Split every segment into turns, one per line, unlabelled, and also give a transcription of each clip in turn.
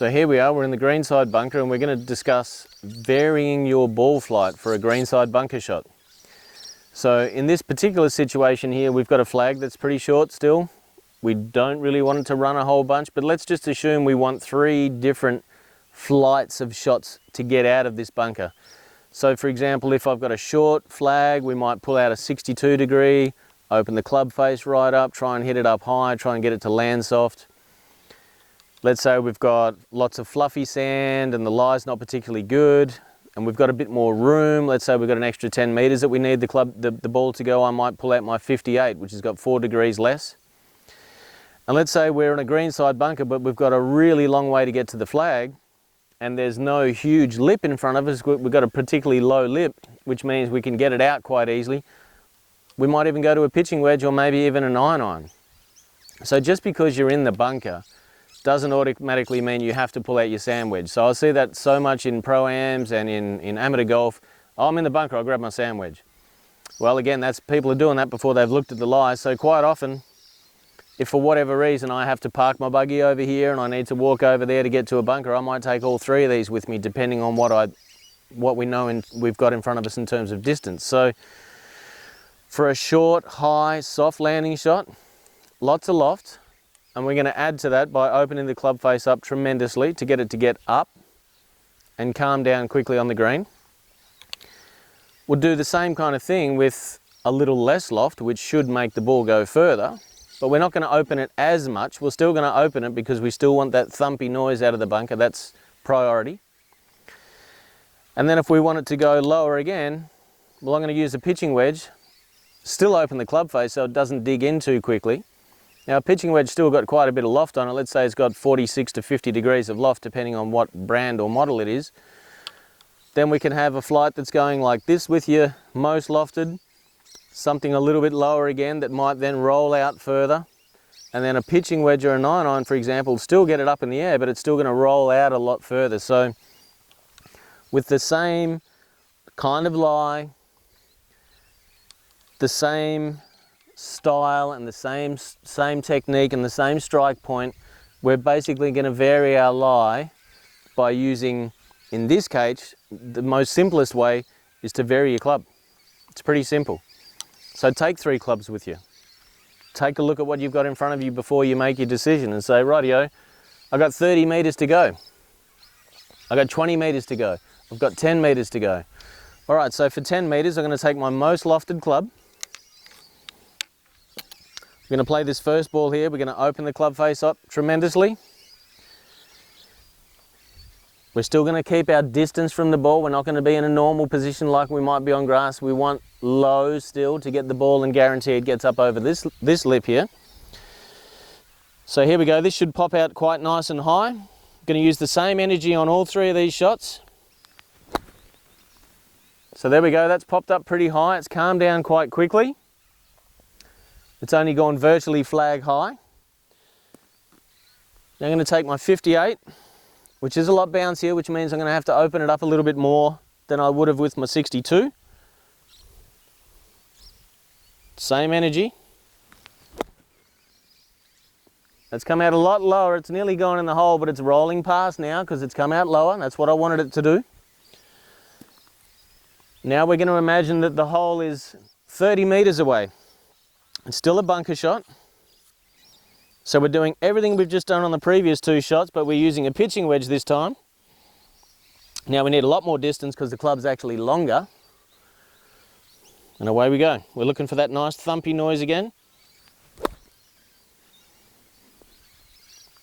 So here we are, we're in the greenside bunker and we're going to discuss varying your ball flight for a greenside bunker shot. So in this particular situation here, we've got a flag that's pretty short still. We don't really want it to run a whole bunch, but let's just assume we want 3 different flights of shots to get out of this bunker. So for example, if I've got a short flag, we might pull out a 62 degree, open the club face right up, try and hit it up high, try and get it to land soft. Let's say we've got lots of fluffy sand and the lie's not particularly good and we've got a bit more room. Let's say we've got an extra 10 meters that we need the ball to go. I might pull out my 58, which has got 4 degrees less. And let's say we're in a greenside bunker, but we've got a really long way to get to the flag and there's no huge lip in front of us. We've got a particularly low lip, which means we can get it out quite easily. We might even go to a pitching wedge or maybe even an iron. So just because you're in the bunker doesn't automatically mean you have to pull out your sand wedge. So I see that so much in pro-ams and in amateur golf. Oh, I'm in the bunker, I'll grab my sand wedge. Well, again, that's people are doing that before they've looked at the lie. So quite often, if for whatever reason I have to park my buggy over here and I need to walk over there to get to a bunker, I might take all 3 of these with me depending on what we know we've got in front of us in terms of distance. So for a short, high, soft landing shot, lots of loft. And we're going to add to that by opening the club face up tremendously to get it to get up and calm down quickly on the green. We'll do the same kind of thing with a little less loft, which should make the ball go further, but we're not going to open it as much. We're still going to open it because we still want that thumpy noise out of the bunker. That's priority. And then if we want it to go lower again, well, I'm going to use a pitching wedge, still open the club face so it doesn't dig in too quickly. Now a pitching wedge still got quite a bit of loft on it. Let's say it's got 46 to 50 degrees of loft depending on what brand or model it is. Then we can have a flight that's going like this with your most lofted, something a little bit lower again that might then roll out further. And then a pitching wedge or a 9-iron, for example, will still get it up in the air, but it's still going to roll out a lot further. So with the same kind of lie, the same style and the same technique and the same strike point, we're basically going to vary our lie by using, in this case, the most simplest way is to vary your club. It's pretty simple. So take 3 clubs with you. Take a look at what you've got in front of you before you make your decision and say, rightio, I've got 30 meters to go. I've got 20 meters to go. I've got 10 meters to go. All right, so for 10 meters, I'm going to take my most lofted club. We're going to play this first ball here. We're going to open the club face up tremendously. We're still going to keep our distance from the ball. We're not going to be in a normal position like we might be on grass. We want low still to get the ball and guarantee it gets up over this lip here. So here we go. This should pop out quite nice and high. I'm going to use the same energy on all 3 of these shots. So there we go. That's popped up pretty high. It's calmed down quite quickly. It's only gone virtually flag high. Now I'm going to take my 58, which is a lot bouncier, which means I'm going to have to open it up a little bit more than I would have with my 62. Same energy. It's come out a lot lower. It's nearly gone in the hole, but it's rolling past now because it's come out lower. That's what I wanted it to do. Now we're going to imagine that the hole is 30 meters away. It's still a bunker shot. So we're doing everything we've just done on the previous 2 shots, but we're using a pitching wedge this time. Now we need a lot more distance because the club's actually longer. And away we go. We're looking for that nice thumpy noise again.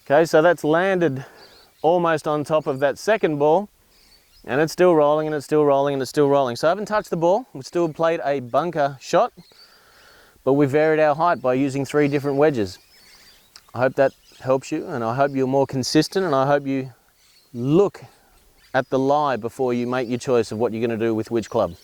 Okay, so that's landed almost on top of that second ball. And it's still rolling and it's still rolling and it's still rolling. So I haven't touched the ball. We've still played a bunker shot. But we varied our height by using 3 different wedges. I hope that helps you and I hope you're more consistent and I hope you look at the lie before you make your choice of what you're going to do with which club.